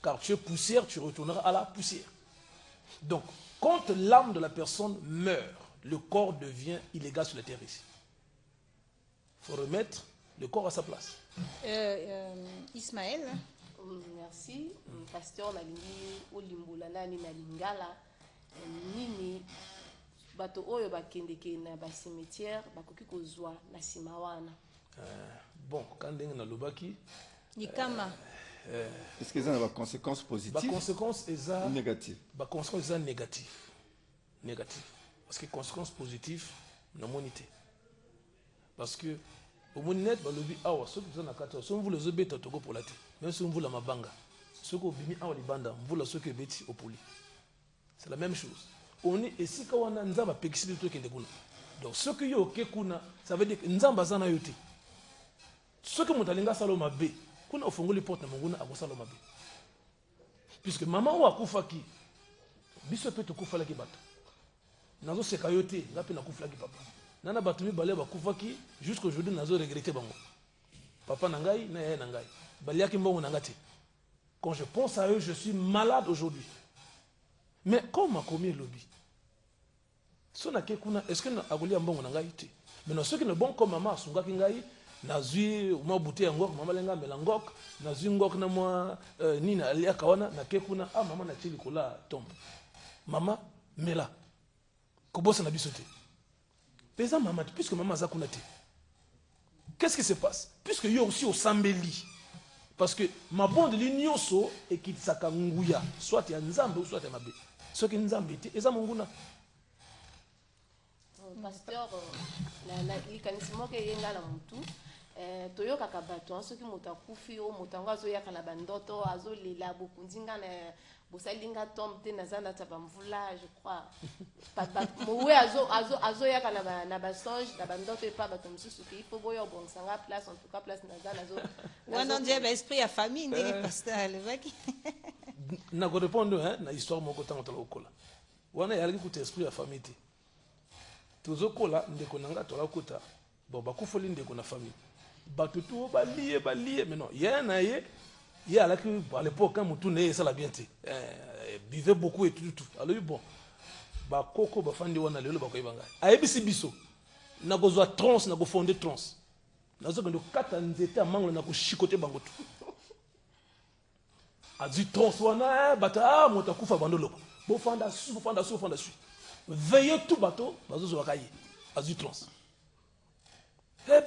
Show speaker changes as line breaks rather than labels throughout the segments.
car tu es poussière, tu retourneras à la poussière. Donc, quand l'âme de la personne meurt, le corps devient illégal sur la terre ici. Il faut remettre le corps à sa place.
Ismaël.
Merci. Pasteur Nalingi Olimbola Nani Nalingala Nini bato oyo bakendeke na ba cimetière bakoki kozwa na simawana.
Bon, quand ndenge na lobaki
Nikama.
Est-ce que ça a des conséquences positives ou négatives?
Conséquences négatives. Négatives. Parce que conséquences positives, non monité. Parce que au monde net, balobi awa ceux qui sont na kata, sont vous les obéta toko pour la terre. Même si vous la mabanga, ceux qui bimi awa libanda, vous la ceux qui beti au poli. C'est la même chose. On est ici quand on a nzamba pekisi de trucs indekuna. Donc ceux qui yo kekuna, ça veut dire que nzamba zana yote. Ceux qui mutalinga saloma be, kuna ofunguli porte na monguna akosaloma be. Puisque maman ou akufaki, biso pe to kufala ki bato. Nazo seka yote, ngapi na kufala ki papa. Nana batumi balé bakufaki jusqu'aujourd'hui nazo regretter bango. Papa nangai na yaya nangai. Baliaki mbongo nangati. Quand je pense à eux, je suis malade aujourd'hui. Mais comme ma commis lobby. Est-ce que agolia mbongo nangai te? Mais ceux qui ne bon comme maman sungaki ngai nazui uma bouté ngok mama lenga melangok nazui ngok na moi nina alia kawana na kekuna ah mama na tili kola tombe. Mama mela. Kobosa na bisote. Pesa maman, puisque maman a kunate. Qu'est-ce qui se passe? Puisque yo aussi au sambeli. Parce que ma bonne ligne so et qui saka nguya, soit ya nzambe ou soit ya mabe. Ce qui nzambe était eza monguna.
Pasteur na likanisimo ke yenga na mutu toyoka kabato soki moto akufi o moto ngo azoyaka na bandoto azolela bokundinga na bosalinga tombe te nazana tabamvula je crois mowe azoyaka na basonge na bandoto et pas bato mususu ke ifo boyo bonsanga place en tout cas place nazana zo
wana ndiye ba esprit ya famille ndenge pasteur le vaki
na ko répondre hein na histoire moko tango tala okola wana yalaki kuta esprit ya famille te tozokola ndeko nanga tola kuta bon bakufoli ndeko na famille bato tout balié mais non yana ye alaki à l'époque quand mutu ne ça la bien te buvait beaucoup et tout alors bon ba koko ba fandi wana lelo bakoyibanga ayebisi biso na kozwa trans na ko fonder trans nazo kendo kata nzete amango na ko chikote bango tout azi trans wana bata moto akufa bandolo bo fanda su veillez tout bateau bazo zo bakaye azi trans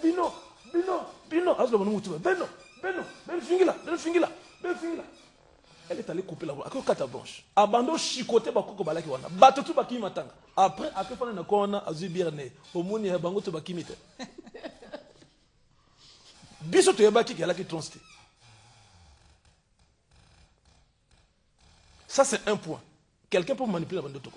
bino azo bano mutu beno fingila elle est allée couper la voie à carte blanche abando chicoté bakoko balaki wana bato tout bakimi matanga après akefana na kona azu birne omoni ya bango to bakimi te biso to yebaki ki alaki trans te. Ça c'est un point. Quelqu'un peut manipuler la bande toko.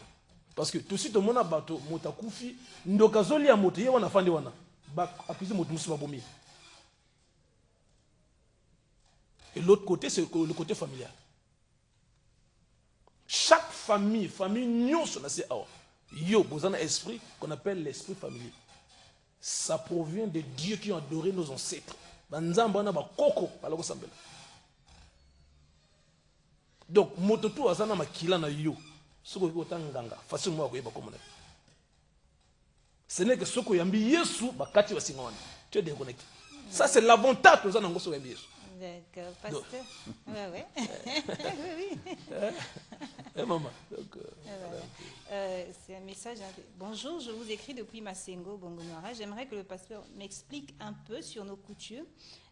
Parce que tout de suite, mon abato, motakufi, ndokazoli ya moto, yewana fandi wana, ba accusé moto musu babomi. Et l'autre côté, c'est le côté familial. Chaque famille nyonso na se awa. Yo, vous avez un esprit qu'on appelle l'esprit familier. Ça provient de Dieu qui ont adoré nos ancêtres. Banzamba na ba koko, balako sambela. Donc, mototu azana makila na yo. Ce n'est que ce qu'on a mis Yesu, bakati wasingawana. Tu es déconnecté. Ça c'est l'avantage que nous avons sur Yesu.
D'accord, pasteur. Ouais.
Oui, maman.
C'est un message. Bonjour, je vous écris depuis Massengo, Bongonora. J'aimerais que le pasteur m'explique un peu sur nos coutumes.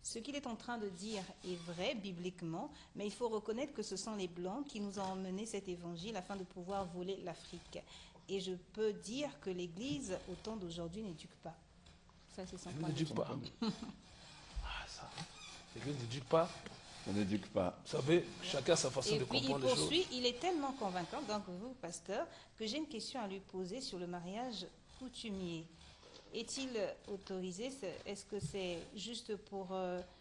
Ce qu'il est en train de dire est vrai bibliquement, mais il faut reconnaître que ce sont les Blancs qui nous ont emmené cet évangile afin de pouvoir voler l'Afrique. Et je peux dire que l'Église, au temps d'aujourd'hui, n'éduque pas. Ça, c'est son point de vue.
N'éduque pas. Ah, ça. L'Église n'éduque pas.
On n'éduque pas.
Vous savez, chacun a sa façon de comprendre les choses.
Et puis, il est tellement convaincant, donc vous, pasteur, que j'ai une question à lui poser sur le mariage coutumier. Est-il autorisé? Est-ce que c'est juste pour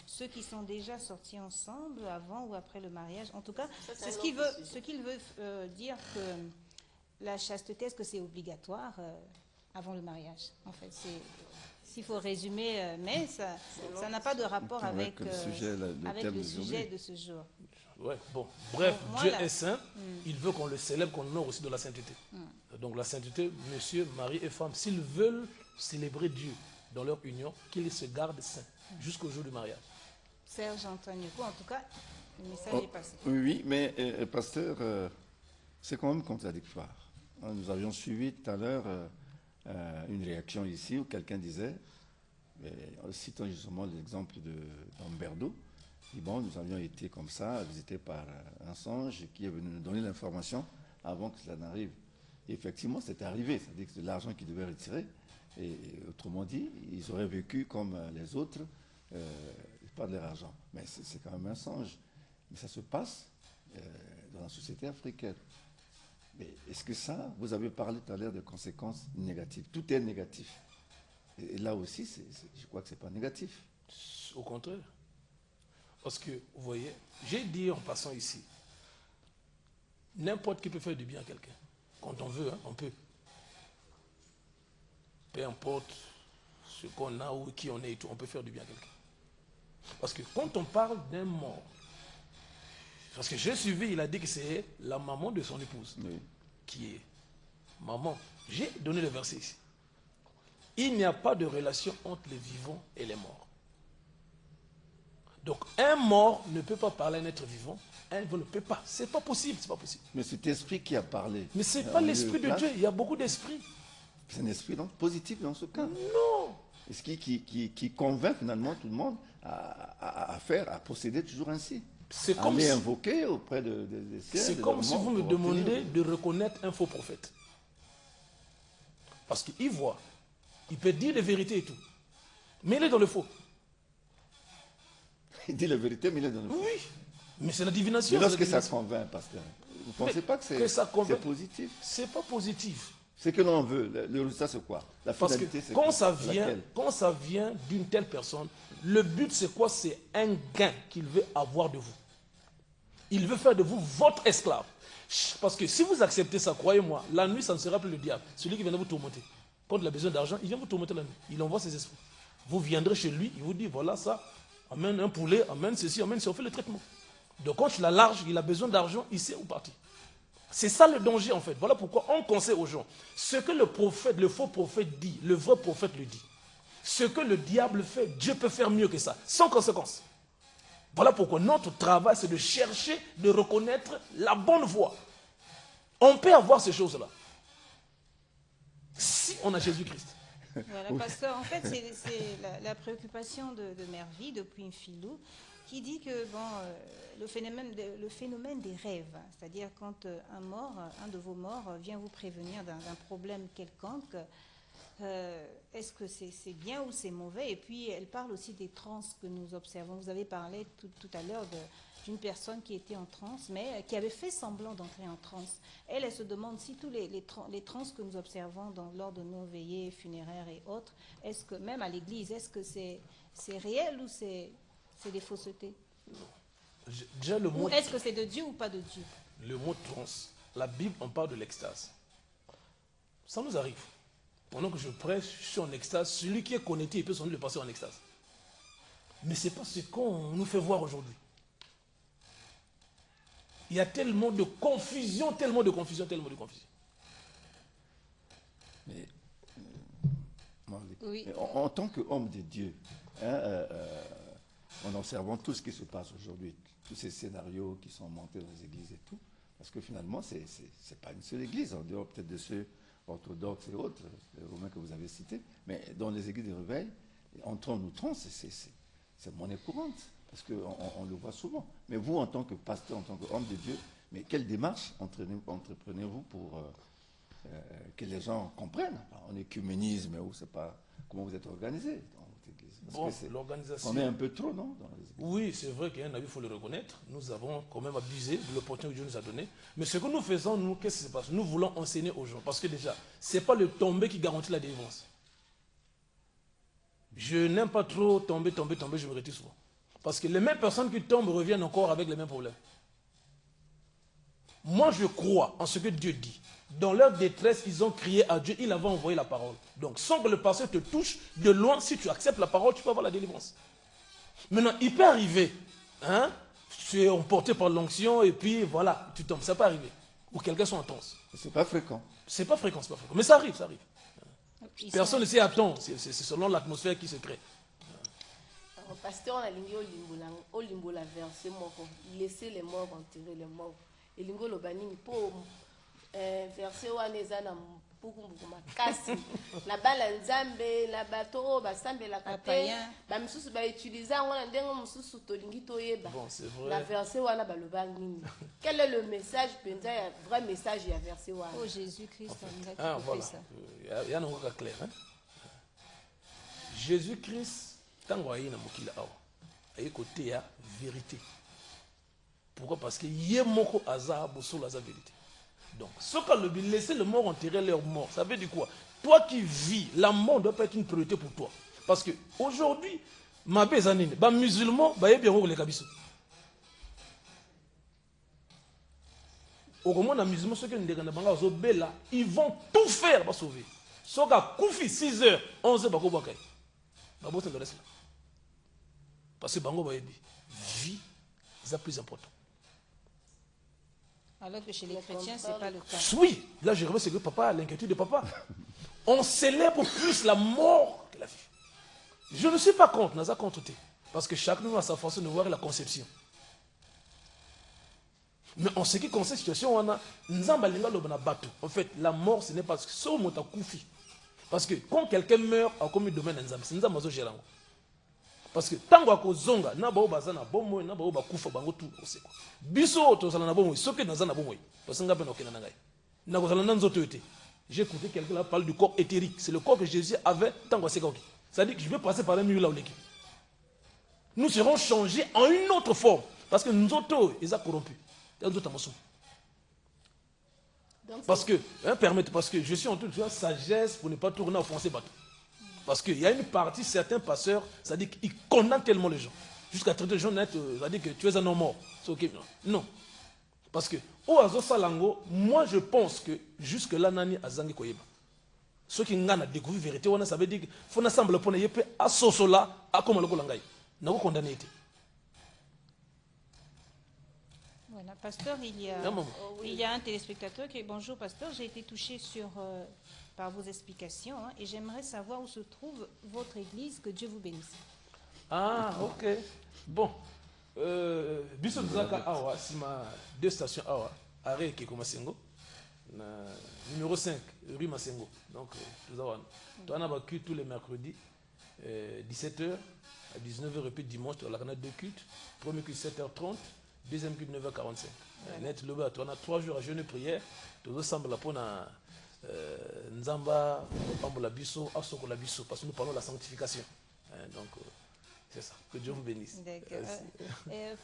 ceux qui sont déjà sortis ensemble avant ou après le mariage? En tout cas, c'est ce qu'il veut dire que la chasteté, est-ce que c'est obligatoire avant le mariage? En fait, s'il faut résumer, mais ça n'a pas de rapport avec le sujet de ce jour.
Ouais, bon, bref, bon, Dieu est saint, il veut qu'on le célèbre, qu'on honore aussi de la sainteté. Donc la sainteté, monsieur, mari et femme, s'ils veulent célébrer Dieu dans leur union, qu'ils se gardent saints jusqu'au jour du mariage.
Serge Antonio, en tout cas, le message est passé.
Oui, mais pasteur, c'est quand même contradictoire. Nous avions suivi tout à l'heure une réaction ici où quelqu'un disait, citant justement l'exemple d'Amberdo, bon, nous avions été comme ça, visités par un singe qui est venu nous donner l'information avant que cela n'arrive. Et effectivement, c'est arrivé, c'est-à-dire que c'est l'argent qu'ils devaient retirer. Et autrement dit, ils auraient vécu comme les autres, pas de leur argent. Mais c'est quand même un singe. Mais ça se passe dans la société africaine. Mais est-ce que ça, vous avez parlé tout à l'heure de conséquences négatives. Tout est négatif. Et là aussi, je crois que ce n'est pas négatif.
Au contraire. Parce que, vous voyez, j'ai dit en passant ici, n'importe qui peut faire du bien à quelqu'un. Quand on veut, hein, on peut. Peu importe ce qu'on a ou qui on est et tout, on peut faire du bien à quelqu'un. Parce que quand on parle d'un mort, parce que j'ai suivi, il a dit que c'est la maman de son épouse qui est maman. J'ai donné le verset ici. Il n'y a pas de relation entre les vivants et les morts. Donc un mort ne peut pas parler à un être vivant, un vivant ne peut pas. C'est pas possible, c'est pas possible.
Mais cet esprit qui a parlé.
Mais c'est pas l'esprit de Dieu, il y a beaucoup d'esprits.
C'est un esprit donc positif dans ce cas.
Non.
Ce qui convainc finalement tout le monde à procéder toujours ainsi.
C'est comme si,
invoquer auprès des ciels.
C'est comme si vous me demandez de reconnaître un faux prophète. Parce qu'il voit, il peut dire des vérités et tout. Mais il est dans le faux.
Il dit la vérité, mais il est dans le faux.
Oui, mais c'est la divination.
Mais lorsque ça convainc, pasteur, vous ne pensez pas que c'est positif?
C'est pas positif.
C'est que l'on veut. Le résultat, c'est quoi? La finalité, c'est quoi?
Quand ça vient d'une telle personne, le but, c'est quoi? C'est un gain qu'il veut avoir de vous. Il veut faire de vous votre esclave. Parce que si vous acceptez ça, croyez-moi, la nuit, ça ne sera plus le diable. Celui qui vient vous tourmenter. Quand il a besoin d'argent, il vient vous tourmenter la nuit. Il envoie ses esprits. Vous viendrez chez lui, il vous dit, voilà ça, amène un poulet, amène ceci, amène ça, on fait le traitement. Donc quand il a large, il a besoin d'argent, il sait où partir. C'est ça le danger en fait. Voilà pourquoi on conseille aux gens. Ce que le prophète, le faux prophète dit, le vrai prophète le dit. Ce que le diable fait, Dieu peut faire mieux que ça, sans conséquence. Voilà pourquoi notre travail, c'est de chercher, de reconnaître la bonne voie. On peut avoir ces choses-là. Si on a Jésus-Christ.
Voilà, pasteur, en fait, c'est la préoccupation de Mère Vie, depuis une filou, qui dit que le phénomène des rêves, c'est-à-dire quand un de vos morts vient vous prévenir d'un problème quelconque, est-ce que c'est bien ou c'est mauvais? Et puis elle parle aussi des transes que nous observons. Vous avez parlé tout à l'heure d'une personne qui était en transe, mais qui avait fait semblant d'entrer en transe. Elle se demande si tous les transes que nous observons lors de nos veillées funéraires et autres, est-ce que même à l'église, est-ce que c'est réel ou c'est des faussetés?
Déjà,
ou est-ce que c'est de Dieu ou pas de Dieu?
Le mot transe, la Bible, on parle de l'extase. Ça nous arrive. Pendant que je prêche, je suis en extase. Celui qui est connecté, il peut s'en le passer en extase. Mais ce n'est pas ce qu'on nous fait voir aujourd'hui. Il y a tellement de confusion, tellement de confusion, tellement de confusion.
Mais, oui. En tant qu'homme de Dieu, en observant tout ce qui se passe aujourd'hui, tous ces scénarios qui sont montés dans les églises et tout, parce que finalement, ce n'est pas une seule église, en dehors peut-être de ceux orthodoxes et autres, les Romains que vous avez cités, mais dans les églises de réveil, entre nous trans, c'est monnaie courante, parce qu'on le voit souvent. Mais vous, en tant que pasteur, en tant qu'homme de Dieu, mais quelle démarche entreprenez-vous pour que les gens comprennent en écuménisme, ou c'est pas comment vous êtes organisé dans votre église? Parce l'organisation. On est un peu trop, non, dans les églises?
Oui, c'est vrai qu'il y a un avis, il faut le reconnaître. Nous avons quand même abusé de l'opportunité que Dieu nous a donnée. Mais ce que nous faisons, nous, qu'est-ce qui se passe? Nous voulons enseigner aux gens. Parce que déjà, ce n'est pas le tomber qui garantit la délivrance. Je n'aime pas trop tomber, je me retire souvent. Parce que les mêmes personnes qui tombent reviennent encore avec les mêmes problèmes. Moi, je crois en ce que Dieu dit. Dans leur détresse, ils ont crié à Dieu, il avait envoyé la parole. Donc, sans que le pasteur te touche, de loin, si tu acceptes la parole, tu peux avoir la délivrance. Maintenant, il peut arriver, hein, tu es emporté par l'onction et puis voilà, tu tombes. Ça peut arriver. Ou quelqu'un soit en transe.
C'est pas fréquent.
C'est pas fréquent, c'est pas fréquent. Mais ça arrive, ça arrive.
Ils
Personne ne
sont-
s'y attend. C'est selon l'atmosphère qui se crée.
Pasteur, on a lingi olimbo la verset moko. Laissez les morts enterrer les morts. Et lingo lo banini po verset wana eza na mpuku makasi. Na bala nzambe, na bato basambelaka te.
Bapaya.
Ba misusu ba utiliser yango na ndenge mosusu tolingi toyeba.
Bon, c'est
Na
vrai.
verset wana baloba nini. Quel est le message penza ya vrai message ya verset wana?
Oh Jésus-Christ, on a
Ah,
fait
voilà.
ça.
Il y a un cas clair. Hein? Jésus-Christ, tant qu'il y a un côté ya vérité. Pourquoi? Parce que Yemoko Aza Bosso la vérité. Donc, ce qu'on le dit, laisser le mort enterrer leur mort, ça veut dire quoi? Toi qui vis, la mort ne doit pas être une priorité pour toi. Parce que aujourd'hui, ma bézanine, les musulmans, les kabiso. Au moment où les musulmans, ceux qui ont des ils vont tout faire pour sauver. Ceux qui ont koufi 6 heures, 11 heures, ils vont reste là. Parce que Bango vie, c'est plus important.
Alors que chez les chrétiens, ce n'est pas le cas.
Oui, là je reviens sur le papa, l'inquiétude de papa. On célèbre plus la mort que la vie. Je ne suis pas contre, n'a pas contre. Parce que chacun a sa façon de voir la conception. Mais en ce qui concerne la situation, on a en fait, la mort, ce n'est pas ce que koufi. Parce que quand quelqu'un meurt, à comme domaine c'est Nzamba gérango. Parce que tant que zonga na ba bazana bomo na ba ba kufa bango tout on sait quoi. Biso to sala na bomo soki na zana bomo. Parce que ngapena okena ngai. Na ko sala na nzoto yote. J'ai écouté quelqu'un là parle du corps éthérique, c'est le corps que Jésus avait tant que c'est quoi. Ça dit que je vais passer par un mur là où l'équipe. Nous serons changés en une autre forme parce que nous autres ils ont corrompu. Parce que permettez parce que je suis en toute sagesse pour ne pas tourner offenser bateau. Parce qu'il y a une partie, certains pasteurs, ça dit qu'ils condamnent tellement les gens. Jusqu'à traiter les gens net, ça dit que tu es un homme mort. C'est ok. Non. Parce que, au Azo Salango, moi je pense que jusque-là, Nani Azangi Koyeba. Ceux qui ont découvert la vérité, ça veut dire qu'il faut ensemble pour ne pas associer à comme le Golangaï. N'a pas condamné.
Voilà, pasteur, il y a un téléspectateur qui dit bonjour, pasteur, j'ai été touché par vos explications et j'aimerais savoir où se trouve votre église, que Dieu vous bénisse.
Ah, ok. Bon. Biso Zaka Awa, c'est ma 2 stations Awa, arrêt Kiko Masengo, numéro 5, rue Masengo. Donc, nous avons. Tu en as tous les mercredis, 17h à 19h et puis dimanche, tu as la canette de culte. Premier culte 7h30, deuxième culte 9h45. Net le bas, tu en as 3 jours à jeûner prière. Tu as semble pour Nzamba, Pambola Bisso, Asokola Bisso, parce que nous parlons de la sanctification. Donc, c'est ça. Que Dieu vous bénisse.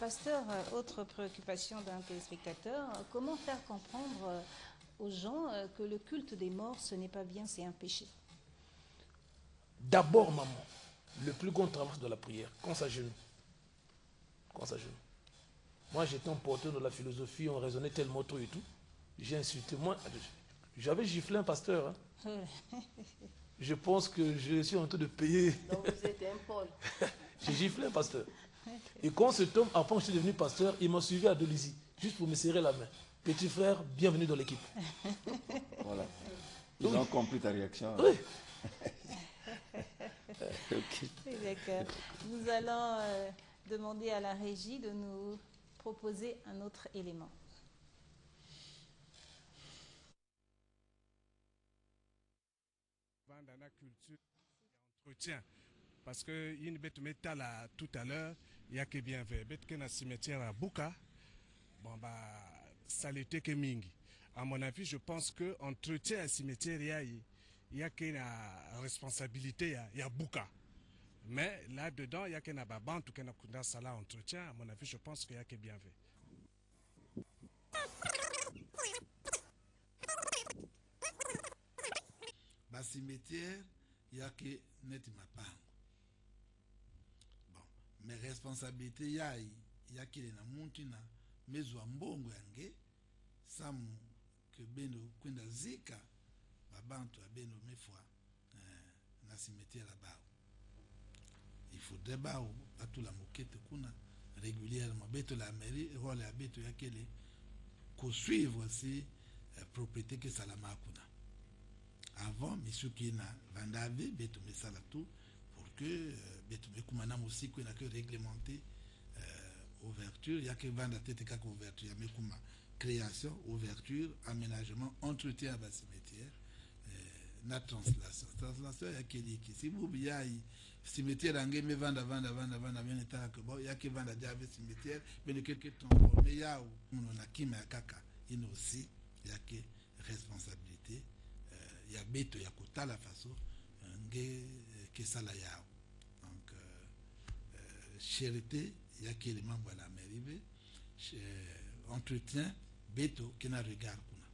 Pasteur, autre préoccupation d'un téléspectateur, comment faire comprendre aux gens que le culte des morts, ce n'est pas bien, c'est un péché?
D'abord, maman, le plus grand travail de la prière, quand ça jeûne. Quand ça jeûne. Moi, j'étais emporté dans la philosophie, on raisonnait tellement trop et tout. J'ai insulté. Moi, j'avais giflé un pasteur. Hein. Je pense que je suis en train de payer.
Donc vous êtes un Paul.
J'ai giflé un pasteur. Et quand cet homme, après que je suis devenu pasteur, il m'a suivi à Dolisie, juste pour me serrer la main. Petit frère, bienvenue dans l'équipe.
Voilà. Ils ont compris ta réaction.
Oui.
Okay.
D'accord. Nous allons demander à la régie de nous proposer un autre élément.
Dans la culture entretien. Parce que il y a une bête métal tout à l'heure, il y a que bien fait. Bête que dans le cimetière à Buka, bon bah ça l'était que mingi. À mon avis, je pense que entretien à cimetière il y a que la responsabilité il y a Buka. Mais là dedans il y a que na baban tout que na kunda sala entretien. À mon avis, je pense qu'il y a que bien fait.
Ba cimetière, il y a que net mapango. Bon, mes responsabilités il y a que na muntu na mezo mbongo yange samu que beno kwenda zika babantu abeno mefwa na cimetière là-bas. Il faudrait bao batu la moquette kuna régulièrement beto la mairie rôle ya beto yakele ko suivre aussi propriété que salama kuna. Avant monsieur qui na vandave beto mesala tout pour que beto mekumana aussi kuna que réglementer ouverture ya que vanda tete ka ouverture ya mekuma création, ouverture, aménagement, entretien à cimetière, na translation. Translation, il y a qui si vous voyez cimetière en game vendre bien état que bon, il y a qui vendre déjà cimetière, mais de quelques temps mais il y a on a qui mais kaka, il y a aussi il y a qui responsabilité, il y a beto, il y a quota la façon que ça la ya. Donc charité, il y a qui les membres à la mairie, entretien beto qui n'a regard kuna.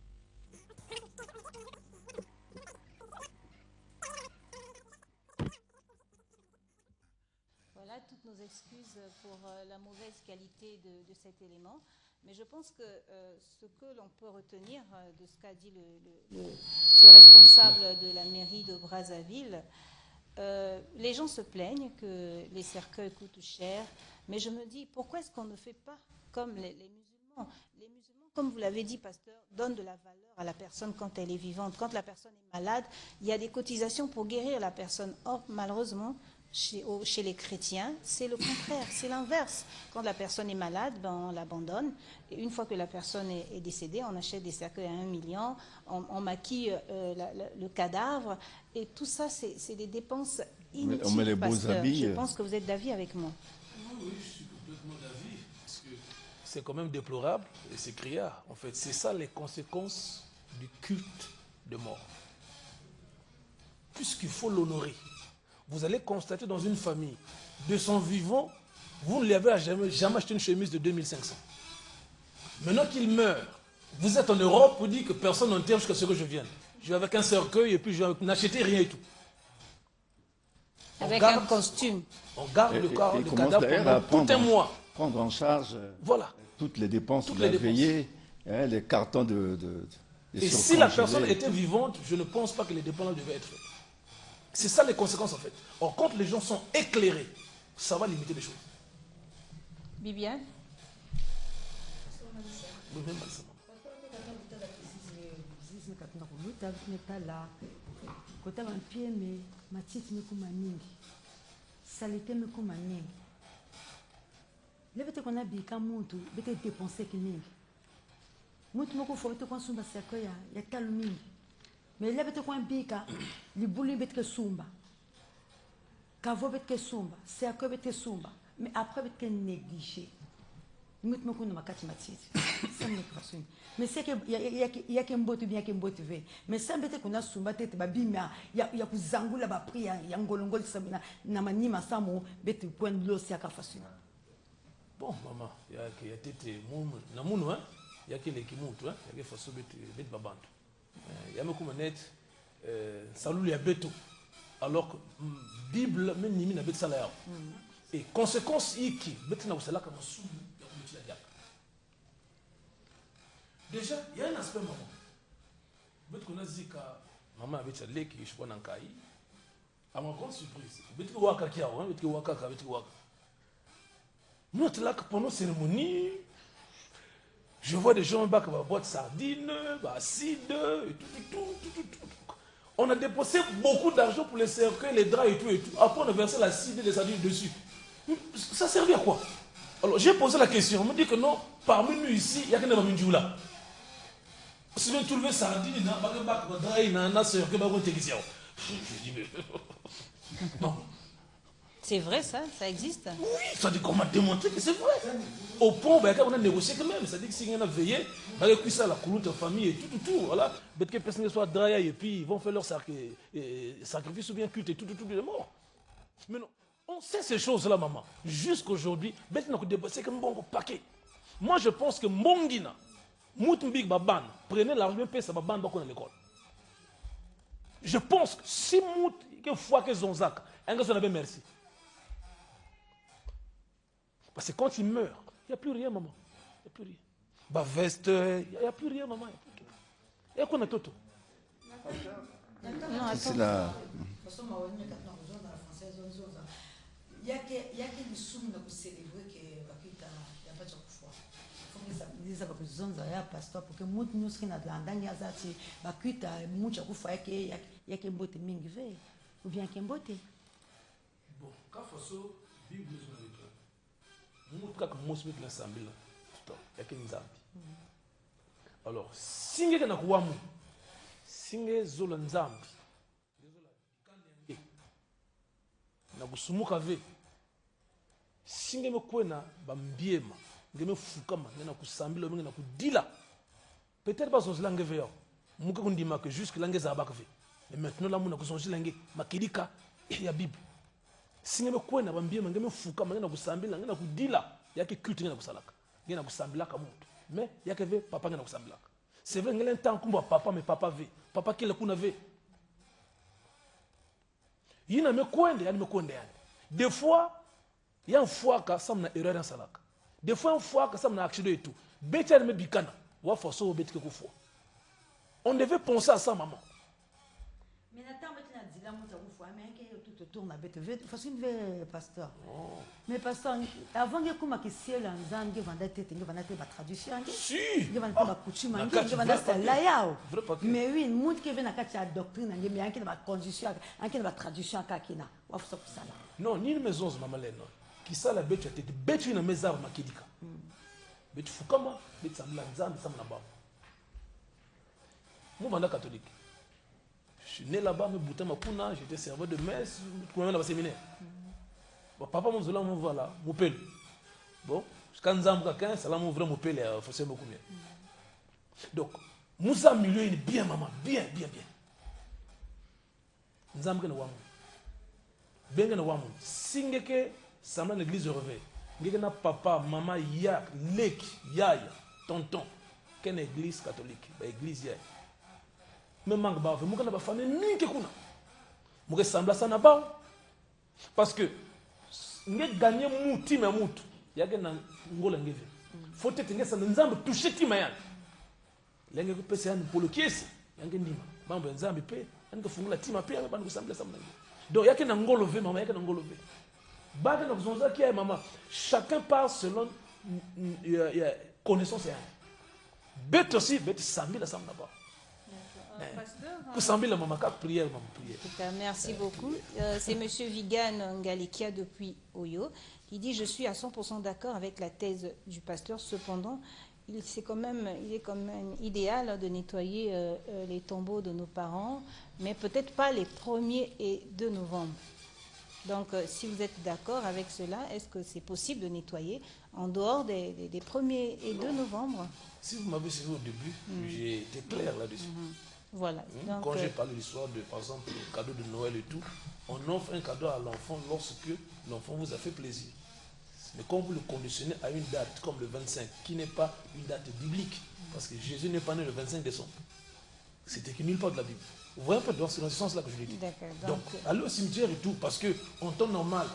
Voilà toutes nos excuses pour la mauvaise qualité de cet élément. Mais je pense que ce que l'on peut retenir de ce qu'a dit ce responsable de la mairie de Brazzaville, les gens se plaignent que les cercueils coûtent cher, mais je me dis, pourquoi est-ce qu'on ne fait pas comme les musulmans? Les musulmans, comme vous l'avez dit, pasteur, donnent de la valeur à la personne quand elle est vivante. Quand la personne est malade, il y a des cotisations pour guérir la personne. Or, malheureusement, chez les chrétiens, c'est le contraire, c'est l'inverse. Quand la personne est malade, ben, on l'abandonne. Et une fois que la personne est décédée, on achète des cercueils à 1 million, on maquille le cadavre. Et tout ça, c'est des dépenses inutiles.
On met les beaux
pasteur.
habits.
Je pense que vous êtes d'avis avec moi.
Oui, je suis complètement d'avis. Parce que c'est quand même déplorable et c'est criard. En fait, c'est ça les conséquences du culte de mort. Puisqu'il faut l'honorer. Vous allez constater dans une famille, de son vivant, vous ne lui avez jamais acheté une chemise de 2500. Maintenant qu'il meurt, vous êtes en Europe, vous dites que personne n'enterre jusqu'à ce que je vienne. Je vais avec un cercueil et puis je n'achetais rien et tout.
Avec un costume.
On garde le cadavre pendant tout un mois.
Prendre en charge
voilà.
toutes les dépenses de la veillée, hein, les cartons de
et si la personne était vivante, je ne pense pas que les dépenses devaient être faites. C'est ça les conséquences en fait. Or, quand les gens sont éclairés, ça va limiter les choses.
Bibiane?
Oui, même ça.
Kota bampie me matiti mekuma mingi salite mekuma mingi levete kona bika muntu bete dépenser kiningi muntu moko fo bete kwa sumba sako ya talo mingi mais levete kwa bika libuli bete ke sumba kavo bete ke sumba sako bete sumba mais après bete négliger mutu moko na makati matiti ça me passe mais c'est que il y a kemboto bien kemboto ve mais ça bete kuna sumba tete babima ya kuzangula ba pri ya ngolongoli samina na manima samo bete point losi akafasu
bon maman ya tete mumu na munu hein ya kile kimuntu hein ya faso bete babantu ya mekuma net salulu ya beto alors que bible même nimi na bete sala ya et conséquence iki bete na usala kama sumu. Déjà, il y a un aspect maman. Peut-être qu'on a dit que maman avait dit que je suis pas dans le cas. À ma grande surprise, peut-être que waka qui a, peut-être que waka, peut-être que waka. Nous sommes là pendant la cérémonie. Je vois des gens qui boivent de sardines, d'acide, et tout. On a dépensé beaucoup d'argent pour les cercueils, les draps et tout. Après, on a versé l'acide et les sardines dessus. Ça servait à quoi? Alors, j'ai posé la question. On me dit que non, parmi nous ici, il y a quelqu'un qui est là. Si vous trouvez sardine, il y a un cercueil qui est là. Je dis, mais. Non.
C'est vrai ça existe.
Oui, ça dit qu'on m'a démontré que c'est vrai. Au point où on a négocié quand même. Ça dit que si on a veillé, on a ça la couleur de famille et tout. Voilà. Peut-être que personne ne soit draia et puis ils vont faire leur sacrifice ou bien culte et tout est mort. Mais non, on sait ces choses-là, maman. Jusqu'aujourd'hui, maintenant qu'on dépasse comme bon paquet. Moi, je pense que Mongina, Moutmbik Baban, prenez l'argent et ça Baban à l'école. Je pense que si Mout, que fois que Zonzak, un gars, on avait merci. Parce que quand il meurt, il n'y a plus rien, maman. Il n'y a plus rien. Bah veste, il n'y a plus rien, maman. Il y a quoi dans Toto?
Non,
C'est
attends.
la...
Il y a que les soums pour célébrer que Bakita il y a pas de foi. Il faut que ça parce que zonza ya pasteur pour que mutu nous qui na ndani ya zati Bakita mucha kufa yake mbote mingi ve ou bien kembote.
Bon, quand façon Bible nous a dit. Nous quand Moses met l'ensemble là. Stop, il y a que nzambi. Alors, singe kana kuwamu. Singe zolo nzambi. Na kusumuka ve. Singe mekwena bambiema. Ngeme fukama ngena kusambila ngena kudila. Peut-être pas son langue ve yo. Muke kundima que jusque langue za bakve. Mais maintenant là muna kusonji langue makilika ya Bible. Singe mekwena bambiema ngeme fukama ngena kusambila ngena kudila yake culte ngena kusalaka. Ngena kusambila ka mutu. Mais yake ve papa ngena kusambila. C'est vrai ngelen temps kumba papa mais papa ve. Papa kile kuna ve. Yina mekwende yani mekwende yani. Des fois il y a une fois que ça m'a erreur en salaka. Des fois une fois que ça m'a accident et tout. Betia me bikana. Wa forcer au betia que fois. On devait penser à ça maman.
Mais n'attends pas tu dis là mucha kufa mais que tout tourne à bête ve façon ve pasteur. Mais pasteur avant que kuma que ciel en zangue vanda tete nge vanda te ba traduction nge.
Si.
Nge vanda ba coutume nge vanda ça là yao. Mais oui mutu que vient na kati ya doctrine nge mais anke ba constitution anke ba traduction kakina. Wa faut ça là.
Non, ni une maison maman leno. Qui ça la bête tete bête une maison makidika. Bête fukama bête samla nzambe samla ba. Moi vanda catholique. Je suis né là-bas, me boutin ma kuna, j'étais serveur de messe, je suis dans le séminaire. Bon, papa m'a dit là, mon voilà, mon père. Bon, quand Nzam quelqu'un, ça là mon vrai mon père, il faut se beaucoup mieux. Donc, Moussa milieu il est bien maman, bien. Nzam que nous voyons. Bien que nous voyons. Singe que ça m'a l'église de réveil. Ngena papa, maman, yak, lek, yaya, tonton, qu'une église catholique, église yaya. Mais manque ba fe muka na ba famille mingi kuna muka sambla sana ba parce que nge gagner muti mais mutu yake na ngola ngeve faut être ngesa nzambe toucher tima yana lenge ko pesa yana polo kiesi yange ndima mambo ya nzambe pe yange fungula tima pe yange bana kusambla sama nge donc yake na ngolo ve mama yake na ngolo ve ba ke na kuzonza kia mama chacun part selon connaissance ya bête aussi bête sambila sama ba. Pour sembler la maman, prière, maman, prière.
Merci beaucoup. C'est M. Vigan Ngalikia depuis Oyo qui dit « Je suis à 100% d'accord avec la thèse du pasteur. Cependant, il est quand même idéal de nettoyer les tombeaux de nos parents, mais peut-être pas les 1er et 2 novembre. Donc, si vous êtes d'accord avec cela, est-ce que c'est possible de nettoyer en dehors des 1er et 2 novembre ?»
Si vous m'avez suivi au début, j'ai été clair là-dessus.
Voilà. Donc,
quand j'ai parlé de l'histoire de, par exemple, le cadeau de Noël et tout, on offre un cadeau à l'enfant lorsque l'enfant vous a fait plaisir. Mais quand vous le conditionnez à une date comme le 25, qui n'est pas une date biblique, parce que Jésus n'est pas né le 25 décembre. C'était nulle part de la Bible. Vous voyez un peu dans ce sens-là que je l'ai dit. Donc, allez au cimetière et tout, parce qu'en temps normal,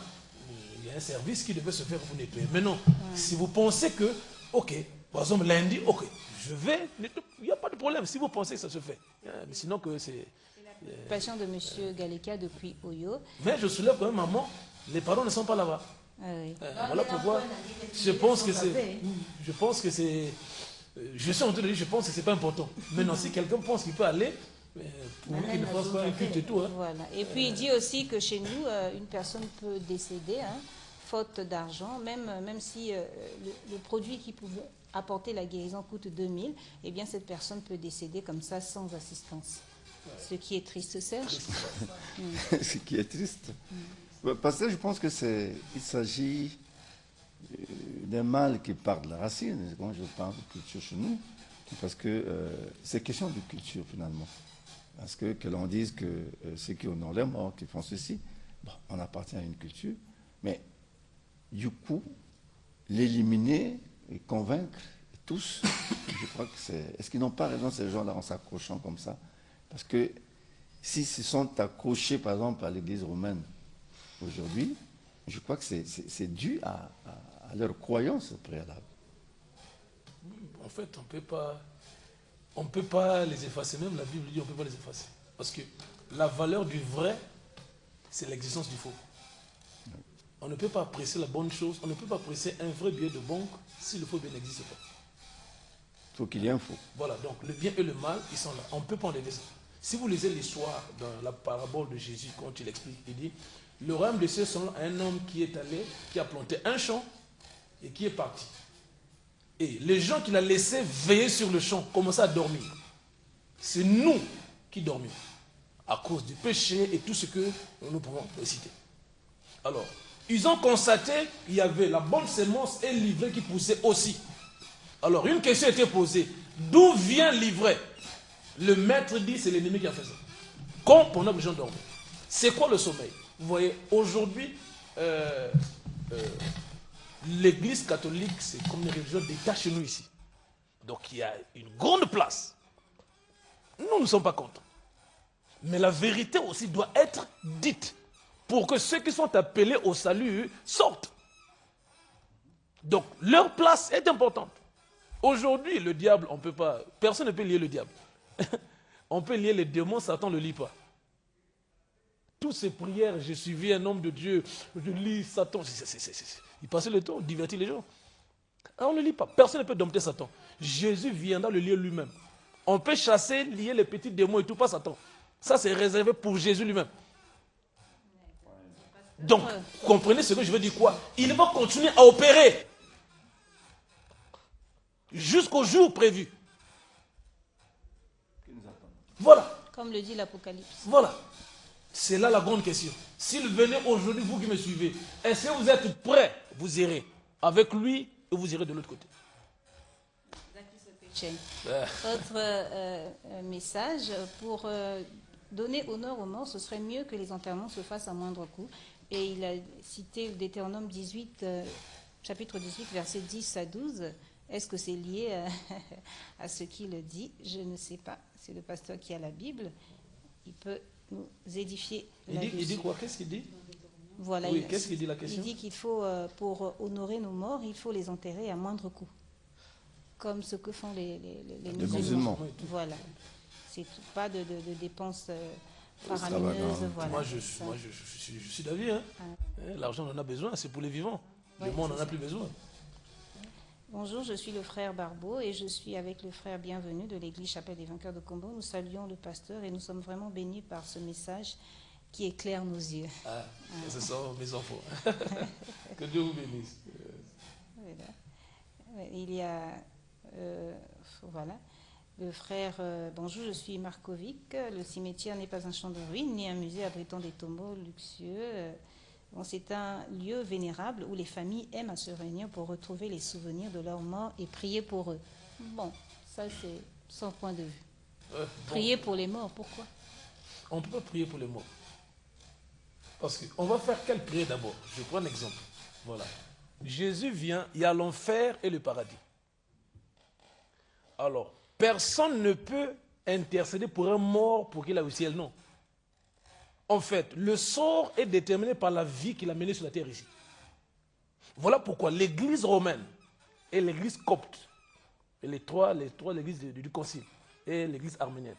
il y a un service qui devait se faire pour nettoyer. Mais non, si vous pensez que, ok, par exemple lundi, ok, je vais, il n'y a pas de problème si vous pensez que ça se fait. Mais sinon que c'est...
Patient de M. Galeka depuis Oyo.
Mais je soulève quand même, maman, les parents ne sont pas là-bas.
Ah oui.
Voilà pourquoi je pense que c'est... Je suis en train de dire, je pense que ce n'est pas important. Maintenant, si quelqu'un pense qu'il peut aller, pour lui qui ne fasse pas un culte et tout. Hein.
Voilà. Et puis il dit aussi que chez nous, une personne peut décéder, hein, faute d'argent, même si le produit qui pouvait apporter la guérison coûte 2000, eh bien cette personne peut décéder comme ça sans assistance. Ce qui est triste, Serge.
Ce qui est triste. Parce que je pense que il s'agit d'un mal qui part de la racine, quand je parle de culture chez nous, parce que c'est question de culture finalement. Parce que l'on dise que ceux qui honorent les morts, qui font ceci, bon, on appartient à une culture, mais du coup, l'éliminer et convaincre tous, je crois que c'est... Est-ce qu'ils n'ont pas raison ces gens-là en s'accrochant comme ça? Parce que s'ils se sont accrochés par exemple à l'église romaine aujourd'hui, je crois que c'est dû à leur croyance préalable.
En fait, on peut pas les effacer. Même la Bible dit on ne peut pas les effacer. Parce que la valeur du vrai, c'est l'existence du faux. On ne peut pas apprécier la bonne chose, on ne peut pas apprécier un vrai billet de banque si le faux billet n'existe pas.
Il faut qu'il y ait un faux.
Voilà, donc le bien et le mal, ils sont là. On ne peut pas enlever ça. Si vous lisez l'histoire dans la parabole de Jésus, quand il explique, il dit, le royaume des cieux sont un homme qui est allé, qui a planté un champ et qui est parti. Et les gens qu'il a laissés veiller sur le champ commençaient à dormir. C'est nous qui dormions à cause du péché et tout ce que nous pouvons citer. Alors, ils ont constaté qu'il y avait la bonne sémence et l'ivraie qui poussaient aussi. Alors, une question était posée. D'où vient l'ivraie? Le maître dit c'est l'ennemi qui a fait ça. Quand pendant que les gens dorment. C'est quoi le sommeil? Vous voyez, aujourd'hui, l'église catholique, c'est comme une religion d'État chez nous ici. Donc il y a une grande place. Nous ne sommes pas contents. Mais la vérité aussi doit être dite pour que ceux qui sont appelés au salut sortent. Donc leur place est importante. Aujourd'hui, le diable, on peut pas, personne ne peut lier le diable. On peut lier les démons, Satan ne le lit pas. Toutes ces prières, j'ai suivi un homme de Dieu, je lis Satan. Il passait le temps, divertit les gens. Alors on ne le lit pas. Personne ne peut dompter Satan. Jésus viendra le lier lui-même. On peut chasser, lier les petits démons et tout, pas Satan. Ça, c'est réservé pour Jésus lui-même. Donc, comprenez ce que je veux dire quoi? Il va continuer à opérer jusqu'au jour prévu. Voilà.
Comme le dit l'Apocalypse.
Voilà. C'est là la grande question. S'il venait aujourd'hui, vous qui me suivez, est-ce que vous êtes prêts? Vous irez avec lui et vous irez de l'autre côté.
Autre message, pour donner honneur aux morts, ce serait mieux que les enterrements se fassent à moindre coût. Et il a cité Deutéronome 18, chapitre 18, versets 10 à 12. Est-ce que c'est lié à ce qu'il dit? Je ne sais pas. C'est le pasteur qui a la Bible. Il peut nous édifier là-dessus.
Il dit quoi? Qu'est-ce qu'il dit?
Voilà.
Oui, qu'est-ce qu'il dit la question?
Il dit qu'il faut, pour honorer nos morts, il faut les enterrer à moindre coût. Comme ce que font les musulmans. Voilà. C'est pas de dépenses faramineuses. Voilà.
Moi, je suis d'avis. Hein. L'argent, on en a besoin, c'est pour les vivants. Le monde n'en a plus besoin.
Bonjour, je suis le frère Barbeau et je suis avec le frère Bienvenu de l'église Chapelle des Vainqueurs de Combo. Nous saluons le pasteur et nous sommes vraiment bénis par ce message qui éclaire nos yeux.
Ce sont mes enfants. Que Dieu vous bénisse.
Voilà. Il y a... voilà. Le frère, bonjour, je suis Markovic. Le cimetière n'est pas un champ de ruines, ni un musée abritant des tombeaux luxueux. Bon, c'est un lieu vénérable où les familles aiment à se réunir pour retrouver les souvenirs de leurs morts et prier pour eux. Bon, ça c'est son point de vue. Prier pour les morts, pourquoi?
On ne peut pas prier pour les morts. Parce qu'on va faire quelle prière d'abord? Je prends un exemple. Voilà. Jésus vient, il y a l'enfer et le paradis. Alors, personne ne peut intercéder pour un mort pour qu'il aille au ciel, non. En fait, le sort est déterminé par la vie qu'il a menée sur la terre ici. Voilà pourquoi l'église romaine et l'église copte, et les trois églises du concile, et l'église arménienne,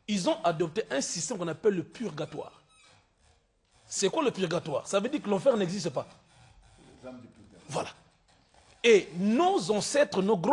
ils ont adopté un système qu'on appelle le purgatoire. C'est quoi le purgatoire? Ça veut dire que l'enfer n'existe pas. Voilà. Et nos ancêtres, nos grands